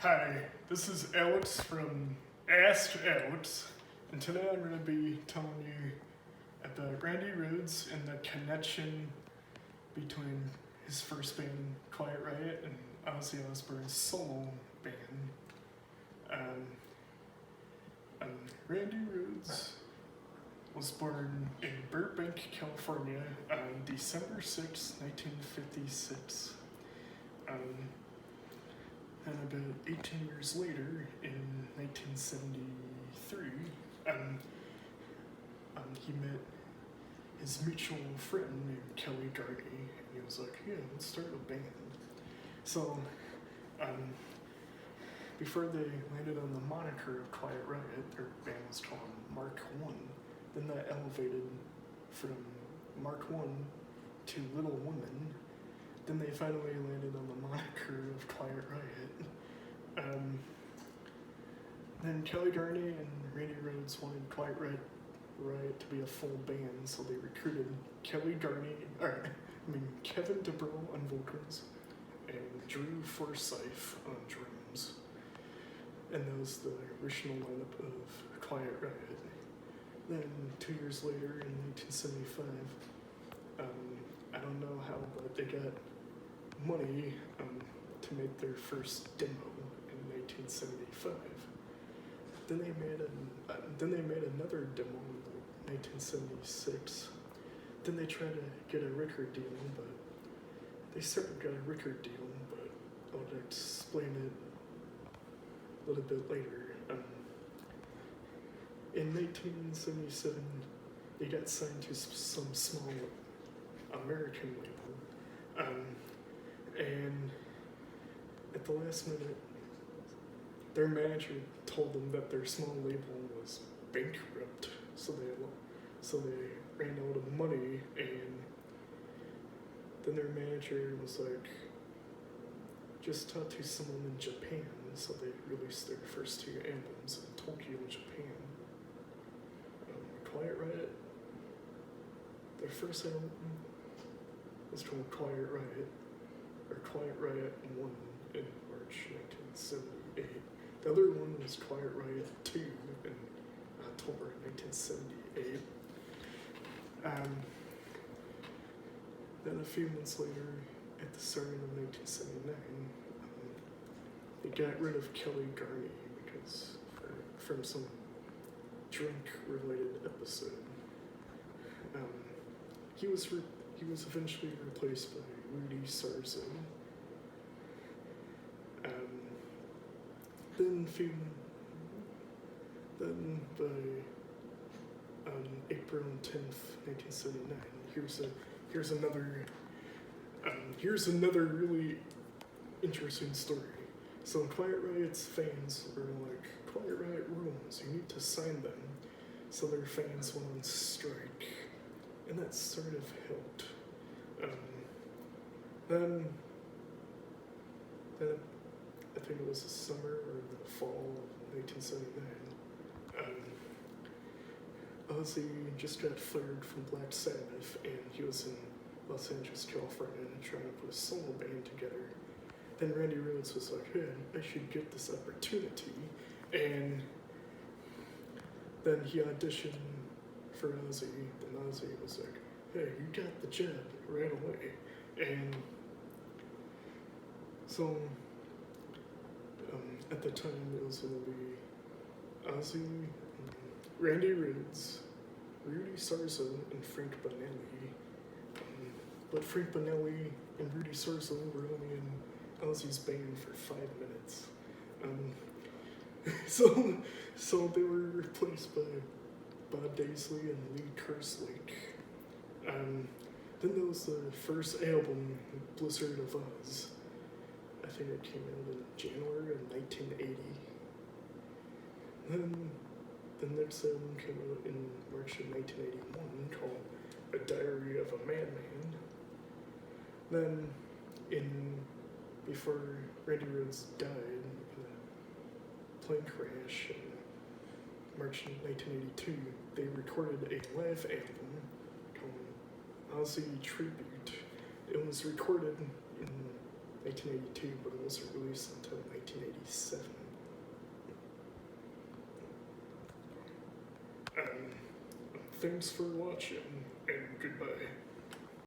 Hi, this is Alex from Ask Alex, and today I'm going to be telling you about Randy Rhoads and the connection between his first band, Quiet Riot, and Ozzy Osbourne's solo band. Randy Rhoads was born in Burbank, California on December 6, 1956. And about 18 years later, in 1973, he met his mutual friend named Kelly Gardy, and he was like, "Yeah, let's start a band." So, before they landed on the moniker of Quiet Riot, their band was called Mark I. Then that elevated from Mark I to Little Women. Then they finally landed on the moniker of Quiet Riot. Then Kelly Gardy and Randy Rhoads wanted Quiet Riot to be a full band, so they recruited Kevin DeBro on vocals and Drew Forsyth on drums. And that was the original lineup of Quiet Riot. Then 2 years later, in 1975, I don't know how, but they got money to make their first demo in 1975. Then they made another demo in 1976. Then they tried to get a record deal, but they sort of got a record deal, but I'll explain it a little bit later. In 1977, they got signed to some small American label. And at the last minute, their manager told them that their small label was bankrupt, so they ran out of money, and then their manager was like, just talk to someone in Japan, so they released their first two albums in Tokyo, Japan. Quiet Riot, their first album was called Quiet Riot, or Quiet Riot 1 in March 1978. The other one was Quiet Riot 2 in October 1978. Then a few months later, at the start of 1979, they got rid of Kelly Gardy because from some drink-related episode. He was eventually replaced by Rudy Sarzo. Then by April 10th, 1979, here's another really interesting story. So Quiet Riot's fans were like, Quiet Riot rules, you need to sign them. So their fans went on strike, and that sort of helped. Then I think it was the summer or the fall of 1979, Ozzy just got fired from Black Sabbath, and he was in Los Angeles, California, trying to put a solo band together. Then Randy Rhoads was like, hey, I should get this opportunity, and then he auditioned for Ozzy, and Ozzy was like, hey, you got the job right away. And so at the time it was going to be Ozzy, Randy Rhoads, Rudy Sarzo, and Frank Bonelli. But Frank Bonelli and Rudy Sarzo were only in Ozzy's band for 5 minutes. So they were replaced by Bob Daisley and Lee Kerslake. Then there was the first album, Blizzard of Oz. I think it came out in January of 1980. Then the next album came out in March of 1981 called A Diary of a Madman. Then before Randy Rhoads died in a plane crash in March 1982, they recorded a live album called Ozzy Tribute. It was recorded in 1982, but it wasn't released until 1987. And thanks for watching, and goodbye.